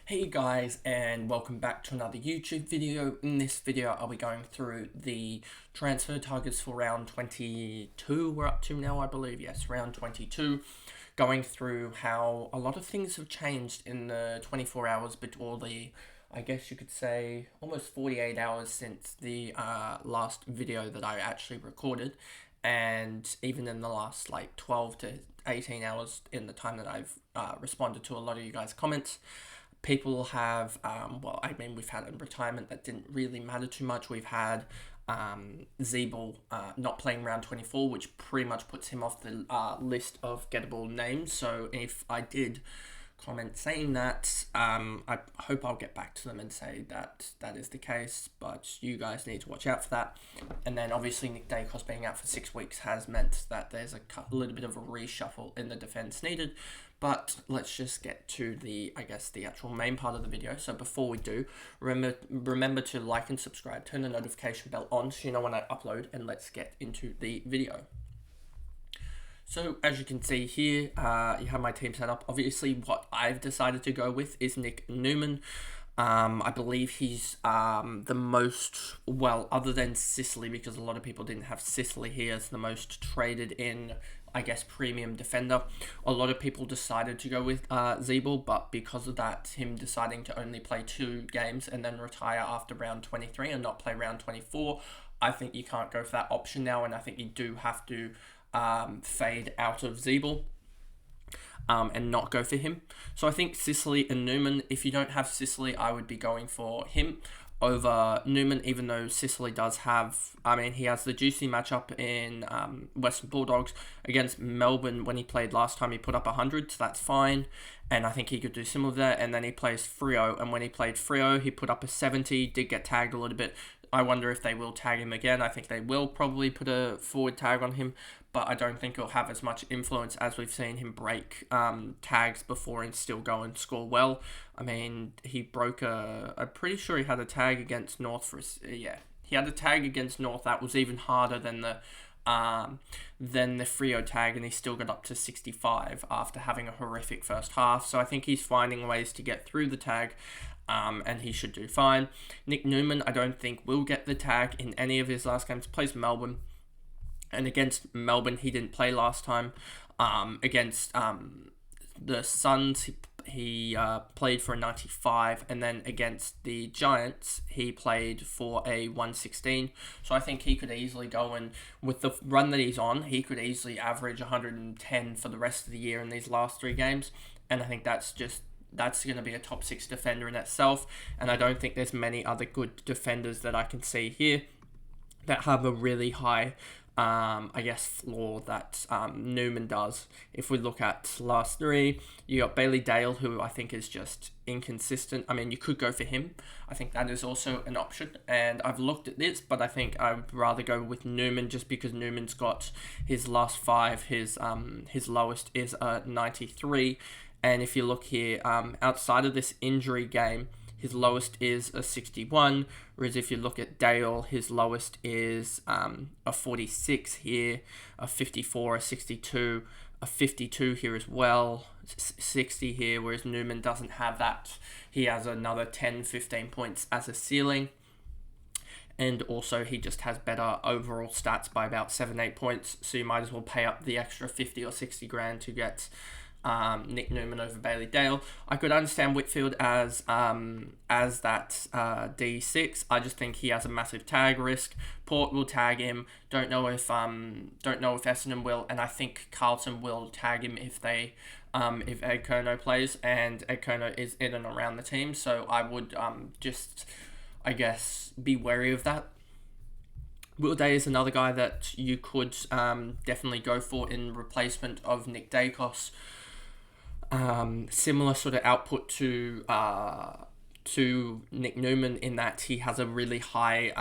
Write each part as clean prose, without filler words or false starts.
Hey guys, and welcome back to another YouTube video. In this video I'll be going through the transfer targets for round 22 we're up to now, I believe. Yes, round 22. Going through how a lot of things have changed in the 24 hours before I guess you could say almost 48 hours since the last video that I actually recorded, and even in the last like 12 to 18 hours in the time that I've responded to a lot of you guys' comments. People have, we've had a retirement that didn't really matter too much. We've had Zeeble not playing round 24, which pretty much puts him off the list of gettable names. So if I did comment saying that, I hope I'll get back to them and say that that is the case, but you guys need to watch out for that. And then obviously Nick DAICOS being out for 6 weeks has meant that there's a little bit of a reshuffle in the defense needed. But let's just get to the actual main part of the video. So before we do, remember to like and subscribe, turn the notification bell on so you know when I upload, and let's get into the video. So as you can see here, you have my team set up. Obviously what I've decided to go with is Nick Newman. I believe he's the most, well, other than Sicily, because a lot of people didn't have Sicily here, as the most traded in, I guess, premium defender. A lot of people decided to go with Zeeble, but because of that, him deciding to only play 2 games and then retire after round 23 and not play round 24, I think you can't go for that option now, and I think you do have to fade out of Zeeble. And not go for him. So I think Sicily and Newman, if you don't have Sicily, I would be going for him over Newman, even though Sicily does have, he has the juicy matchup in Western Bulldogs against Melbourne. When he played last time, he put up 100, so that's fine. And I think he could do similar there. And then he plays Freo, and when he played Freo, he put up a 70, did get tagged a little bit. I wonder if they will tag him again. I think they will probably put a forward tag on him, but I don't think it'll have as much influence as we've seen him break tags before and still go and score well. He broke I'm pretty sure he had a tag against North he had a tag against North that was even harder than the Freo tag, and he still got up to 65 after having a horrific first half. So I think he's finding ways to get through the tag. And he should do fine. Nick Newman, I don't think will get the tag in any of his last games. Plays Melbourne, and against Melbourne he didn't play last time. Against the Suns he played for a 95, and then against the Giants he played for a 116. So I think he could easily go, and with the run that he's on, he could easily average 110 for the rest of the year in these last 3 games. And I think that's going to be a top 6 defender in itself, and I don't think there's many other good defenders that I can see here that have a really high, floor that Newman does. If we look at last 3, you got Bailey Dale, who I think is just inconsistent. You could go for him. I think that is also an option, and I've looked at this, but I think I'd rather go with Newman just because Newman's got his last 5. His lowest is a 93. And if you look here, outside of this injury game, his lowest is a 61. Whereas if you look at Dale, his lowest is a 46 here, a 54, a 62, a 52 here as well, 60 here, whereas Newman doesn't have that. He has another 10, 15 points as a ceiling. And also he just has better overall stats by about 7, 8 points. So you might as well pay up the extra 50 or 60 grand to get Nick Newman over Bailey Dale. I could understand Whitfield as that D6. I just think he has a massive tag risk. Port will tag him. Don't know if Essendon will, and I think Carlton will tag him if Ed Kerno plays, and Ed Kerno is in and around the team. So I would be wary of that. Will Day is another guy that you could definitely go for in replacement of Nick DAICOS. Similar sort of output to Nick Newman in that he has a really high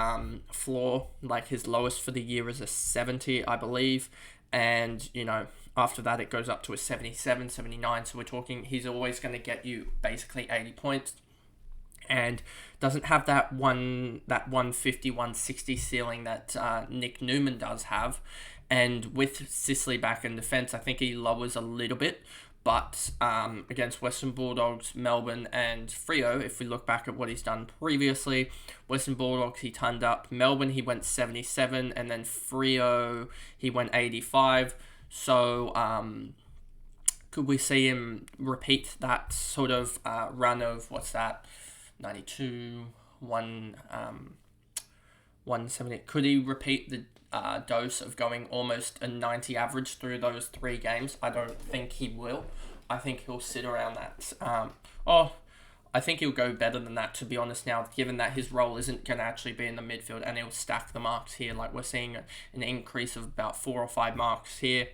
floor. Like his lowest for the year is a 70, I believe, and after that it goes up to a 77, 79. So we're talking he's always going to get you basically 80 points. And doesn't have that 150, 160 ceiling that Nick Newman does have. And with Sicily back in defense, I think he lowers a little bit, But against Western Bulldogs, Melbourne and Freo, if we look back at what he's done previously, Western Bulldogs he turned up, Melbourne he went 77, and then Freo he went 85. So could we see him repeat that sort of run of, 92, 170? Could he repeat the dose of going almost a 90 average through those 3 games? I don't think he will. I think he'll sit around that. I think he'll go better than that, to be honest now, given that his role isn't going to actually be in the midfield, and he'll stack the marks here. Like, we're seeing an increase of about 4 or 5 marks here,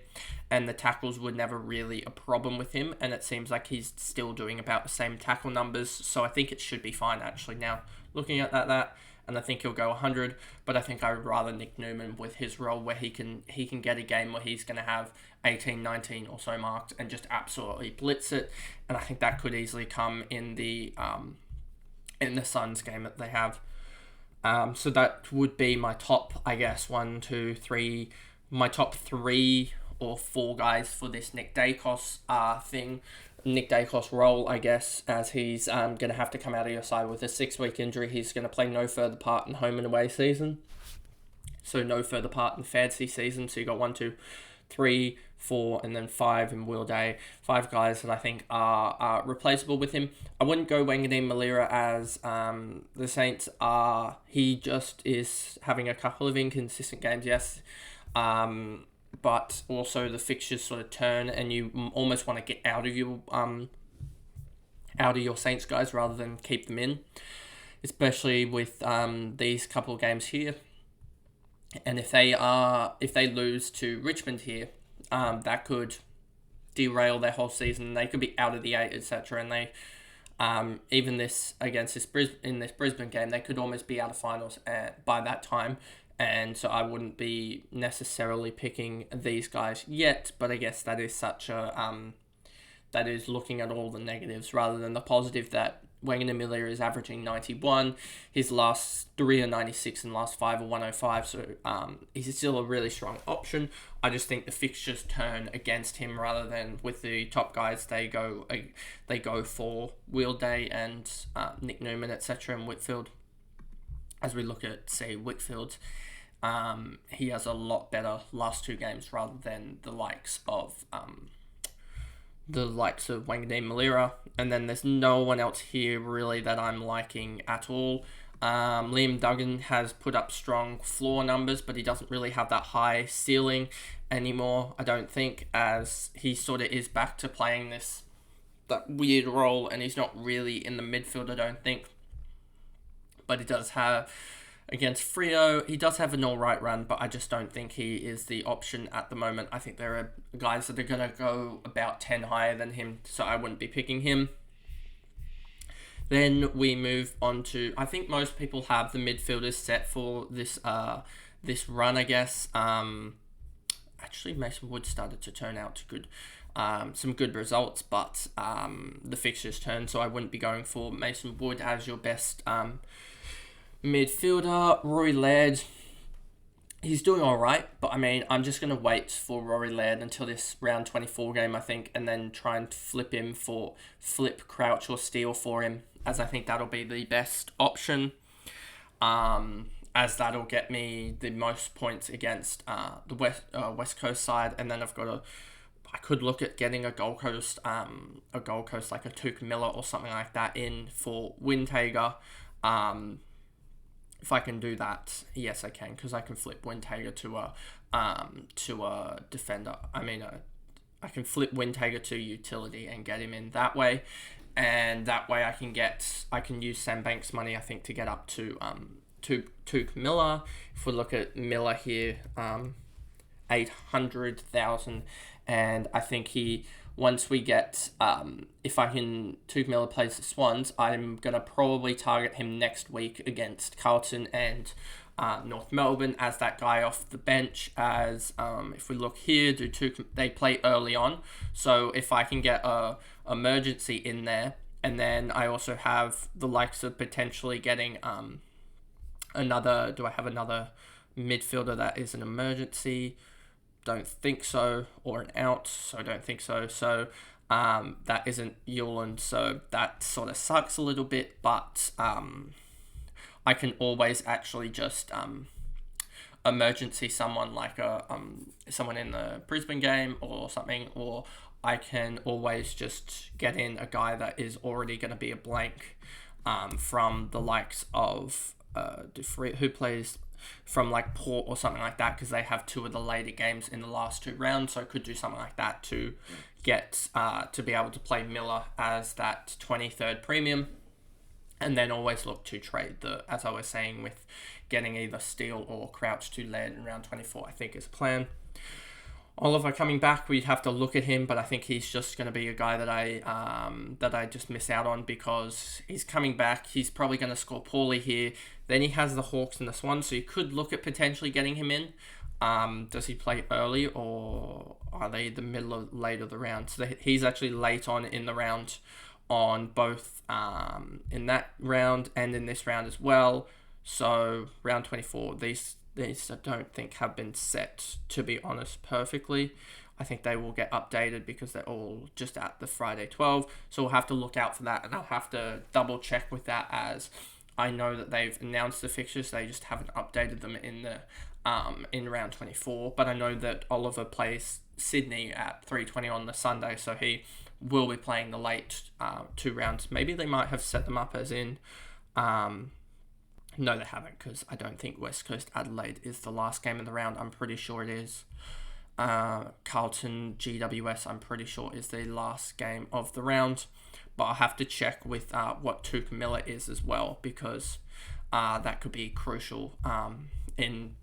and the tackles were never really a problem with him, and it seems like he's still doing about the same tackle numbers, so I think it should be fine, actually, now, looking at that, and I think he'll go 100, but I think I would rather Nick Newman with his role where he can get a game where he's going to have 18, 19 or so marks and just absolutely blitz it, and I think that could easily come in the Suns game that they have. So that would be my top, I guess, 1, 2, 3, my top 3 or 4 guys for this Nick DAICOS thing. Nick DAICOS role, I guess, as he's going to have to come out of your side with a 6-week injury. He's going to play no further part in home and away season. So no further part in fantasy season. So you got 1, 2, 3, 4, and then 5 in Will Day. 5 guys that I think are replaceable with him. I wouldn't go Wanganeen Malira as the Saints are. He just is having a couple of inconsistent games, yes. But also the fixtures sort of turn, and you almost want to get out of your Saints guys rather than keep them in, especially with these couple of games here. And if they lose to Richmond here, that could derail their whole season. They could be out of the 8, etc. And they even this against this Brisbane game, they could almost be out of finals by that time. And so I wouldn't be necessarily picking these guys yet, but I guess that is such a that is looking at all the negatives rather than the positive that Wanganeen Malira is averaging 91. His last 3 are 96 and last 5 are 105, so he's still a really strong option. I just think the fixtures turn against him rather than with the top guys. They go for Will Day and Nick Newman, etc. and Whitfield. As we look at, say, Whitfield, he has a lot better last 2 games rather than the likes of Wanganeen Malira. And then there's no one else here really that I'm liking at all. Liam Duggan has put up strong floor numbers, but he doesn't really have that high ceiling anymore, I don't think, as he sort of is back to playing that weird role, and he's not really in the midfield, I don't think. But he does have, against Freo, he does have an alright run, but I just don't think he is the option at the moment. I think there are guys that are going to go about 10 higher than him, so I wouldn't be picking him. Then we move on to, I think most people have the midfielders set for this run, I guess. Actually, Mason Wood started to turn out to some good results, but the fixtures turned, so I wouldn't be going for Mason Wood as your best midfielder. Rory Laird, he's doing all right, but I mean, I'm just going to wait for Rory Laird until this round 24 game, I think, and then try and flip Crouch or Steele for him, as I think that'll be the best option, as that'll get me the most points against the West Coast side, and then I could look at getting a Gold Coast like a Tuke Miller or something like that in for Windhager. If I can do that, yes, I can, because I can flip Windhager to a defender. I mean, I can flip Windhager to utility and get him in that way, and that way I can use Sam Banks' money, I think, to get up to Tuke Miller. If we look at Miller here, 800,000, and I think once we get, if Tuke Miller plays the Swans, I'm going to probably target him next week against Carlton and North Melbourne as that guy off the bench. As if we look here, they play early on, so if I can get a emergency in there, and then I also have the likes of potentially getting do I have another midfielder that is an emergency? Don't think so, or an out, so I don't think so. So That isn't Yuland, so that sort of sucks a little bit, but I can always actually just emergency someone like someone in the Brisbane game or something, or I can always just get in a guy that is already going to be a blank from the likes of who plays from like Port or something like that, because they have two of the later games in the last two rounds, so I could do something like that to get to be able to play Miller as that 23rd premium, and then always look to trade as I was saying, with getting either Steele or Crouch to lead in round 24, I think is a plan. Oliver coming back, we'd have to look at him, but I think he's just going to be a guy that I just miss out on because he's coming back. He's probably going to score poorly here. Then he has the Hawks and the Swans, so you could look at potentially getting him in. Does he play early, or are they the middle or late of the round? So he's actually late on in the round, on both in that round and in this round as well. So round 24, these I don't think have been set, to be honest, perfectly. I think they will get updated because they're all just at the Friday 12. So we'll have to look out for that, and I'll have to double check with that, as I know that they've announced the fixtures. They just haven't updated them in round 24. But I know that Oliver plays Sydney at 3:20 on the Sunday, so he will be playing the late 2 rounds. Maybe they might have set them up as in... no, they haven't, because I don't think West Coast Adelaide is the last game of the round. I'm pretty sure it is. Carlton GWS, I'm pretty sure, is the last game of the round. But I'll have to check with what Tuke Miller is as well, because that could be crucial in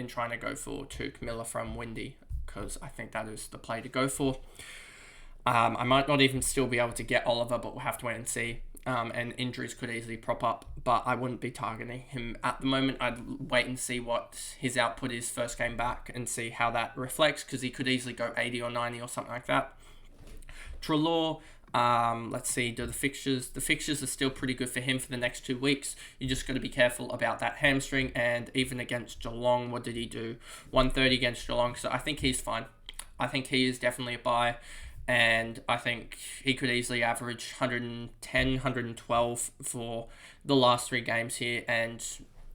trying to go for Tuke Miller from Windy, because I think that is the play to go for. I might not even still be able to get Oliver, but we'll have to wait and see. And injuries could easily prop up, but I wouldn't be targeting him at the moment. I'd wait and see what his output is first game back and see how that reflects, because he could easily go 80 or 90 or something like that. Treloar, let's see, the fixtures are still pretty good for him for the next 2 weeks. You just got to be careful about that hamstring, and even against Geelong, what did he do? 130 against Geelong, so I think he's fine. I think he is definitely a buy. And I think he could easily average 110, 112 for the last 3 games here. And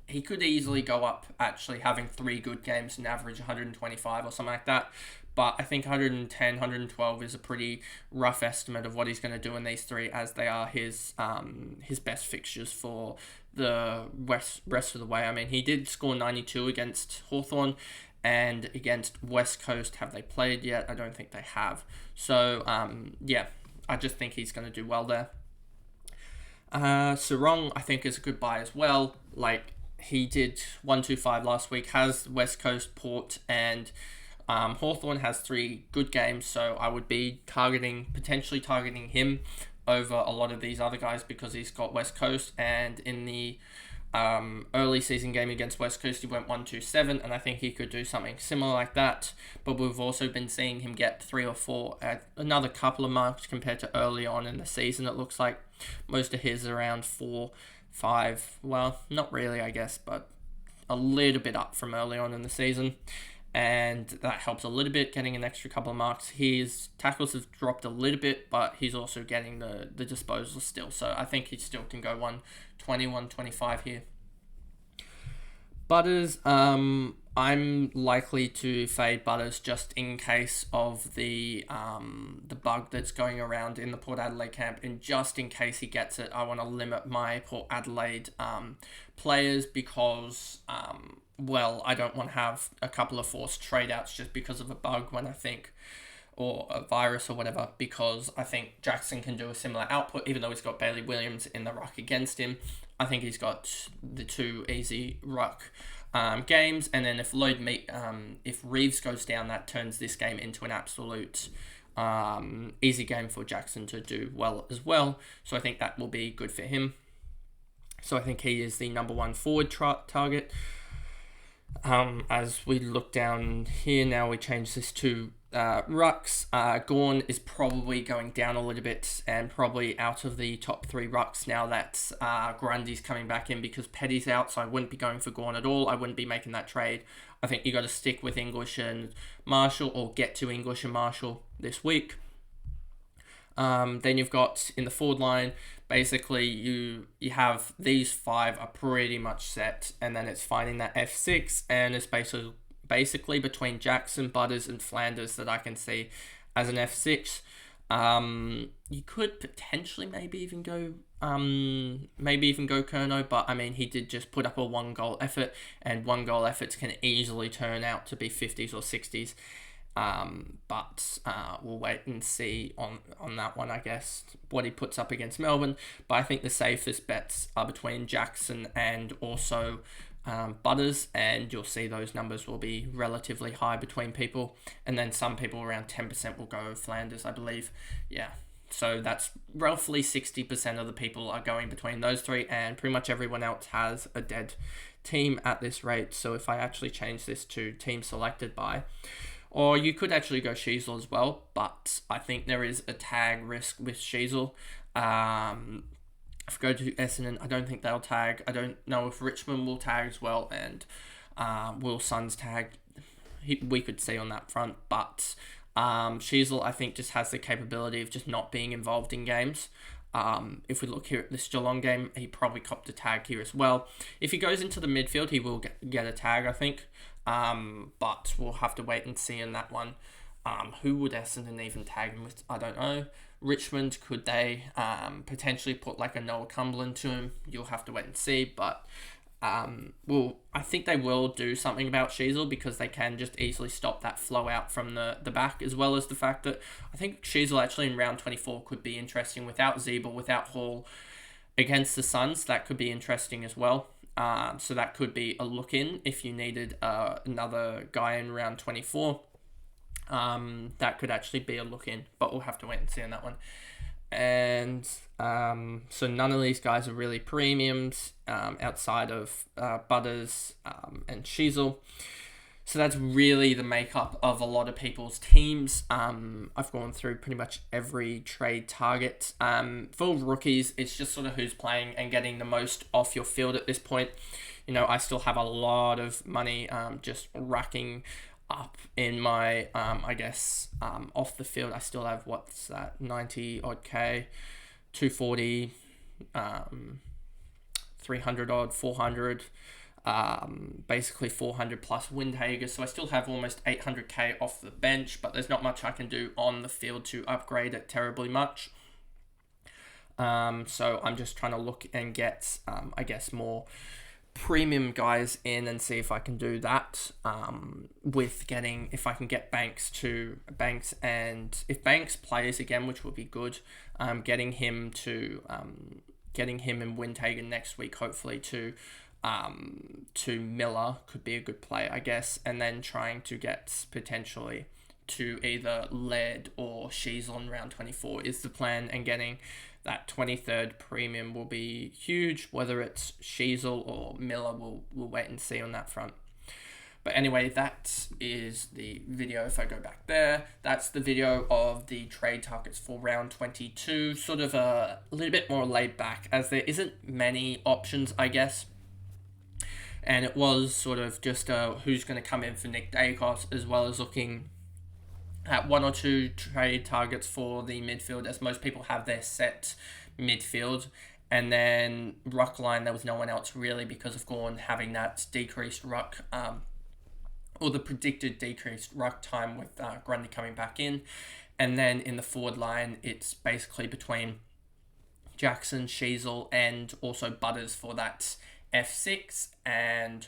he could easily go up, actually having 3 good games and average 125 or something like that. But I think 110, 112 is a pretty rough estimate of what he's going to do in these 3, as they are his best fixtures for the rest of the way. I mean, he did score 92 against Hawthorn. And against West Coast, have they played yet? I don't think they have. So, yeah, I just think he's going to do well there. Sarong, I think, is a good buy as well. Like, he did 125 last week, has West Coast, Port, and Hawthorn has 3 good games. So I would be potentially targeting him over a lot of these other guys, because he's got West Coast, and in the early season game against West Coast, he went 127, and I think he could do something similar like that. But we've also been seeing him get 3 or 4, another couple of marks compared to early on in the season. It looks like most of his are around 4, 5. Well, not really, I guess, but a little bit up from early on in the season. And that helps a little bit, getting an extra couple of marks. His tackles have dropped a little bit, but he's also getting the disposals still. So I think he still can go 120, 125 here. Butters, I'm likely to fade Butters just in case of the bug that's going around in the Port Adelaide camp, and just in case he gets it, I want to limit my Port Adelaide players, because I don't want to have a couple of forced trade-outs just because of a bug or a virus or whatever, because I think Jackson can do a similar output, even though he's got Bailey Williams in the ruck against him. I think he's got the 2 easy ruck games, and then if Reeves goes down, that turns this game into an absolute easy game for Jackson to do well as well. So I think that will be good for him. So I think he is the number 1 forward target. As we look down here now, we change this to rucks. Gawn is probably going down a little bit, and probably out of the top 3 rucks now that Grundy's coming back in, because Petty's out, so I wouldn't be going for Gawn at all. I wouldn't be making that trade. I think you got to stick with English and Marshall, or get to English and Marshall this week. Then you've got in the forward line, basically you have these 5 are pretty much set, and then it's finding that F6, and it's basically between Jackson, Butters, and Flanders that I can see as an F6. You could potentially maybe even go Kerno, but I mean he did just put up a 1-goal effort, and 1-goal efforts can easily turn out to be 50s or 60s. But we'll wait and see on that one, I guess, what he puts up against Melbourne. But I think the safest bets are between Jackson and also Butters, and you'll see those numbers will be relatively high between people, and then some people around 10% will go Flanders, I believe. Yeah, so that's roughly 60% of the people are going between those 3, and pretty much everyone else has a dead team at this rate. So if I actually change this to team selected by, or you could actually go Sheasel as well, but I think there is a tag risk with Sheasel. If I go to Essendon, I don't think they'll tag. I don't know if Richmond will tag as well, and will Suns tag. We could see on that front, but Sheasel, I think, just has the capability of just not being involved in games. If we look here at this Geelong game, he probably copped a tag here as well. If he goes into the midfield, he will get a tag, I think. But we'll have to wait and see in that one. Who would Essendon even tag him with? I don't know. Richmond, could they potentially put like a Noah Cumberland to him? You'll have to wait and see. But I think they will do something about Sheasel, because they can just easily stop that flow out from the back, as well as the fact that I think Sheasel actually in round 24 could be interesting without Zeeble, without Hall against the Suns. That could be interesting as well. So that could be a look in if you needed another guy in round 24. That could actually be a look in, but we'll have to wait and see on that one. And so none of these guys are really premiums outside of Butters and Sheasel. So that's really the makeup of a lot of people's teams. I've gone through pretty much every trade target. For rookies, it's just sort of who's playing and getting the most off your field at this point. You know, I still have a lot of money just racking up in my, off the field. I still have, 90 odd K, 240, 300 odd, 400, basically 400 plus Windhager. So I still have almost 800k off the bench, but there's not much I can do on the field to upgrade it terribly much. So I'm just trying to look and get, more premium guys in and see if I can do that if I can get Banks, and if Banks plays again, which would be good, getting him and Windhagen next week, hopefully to Miller could be a good play, I guess, and then trying to get potentially to either Laird or Sheasel in round 24 is the plan, and getting that 23rd premium will be huge. Whether it's Sheasel or Miller, we'll wait and see on that front. But anyway, that is the video. If I go back there, that's the video of the trade targets for round 22. Sort of a little bit more laid back, as there isn't many options, I guess. And it was sort of just who's going to come in for Nick DAICOS, as well as looking at 1 or 2 trade targets for the midfield, as most people have their set midfield. And then ruck line, there was no one else really, because of Gawn having that decreased ruck, or the predicted decreased ruck time with Grundy coming back in. And then in the forward line, it's basically between Jackson, Sheasel, and also Butters for that F6. And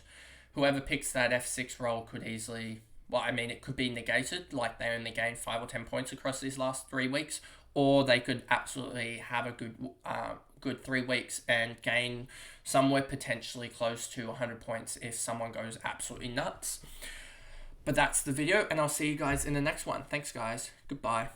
whoever picks that F6 role could easily... Well, I mean, it could be negated, like they only gained 5 or 10 points across these last 3 weeks, or they could absolutely have a good 3 weeks and gain somewhere potentially close to 100 points if someone goes absolutely nuts. But that's the video, and I'll see you guys in the next one. Thanks, guys. Goodbye.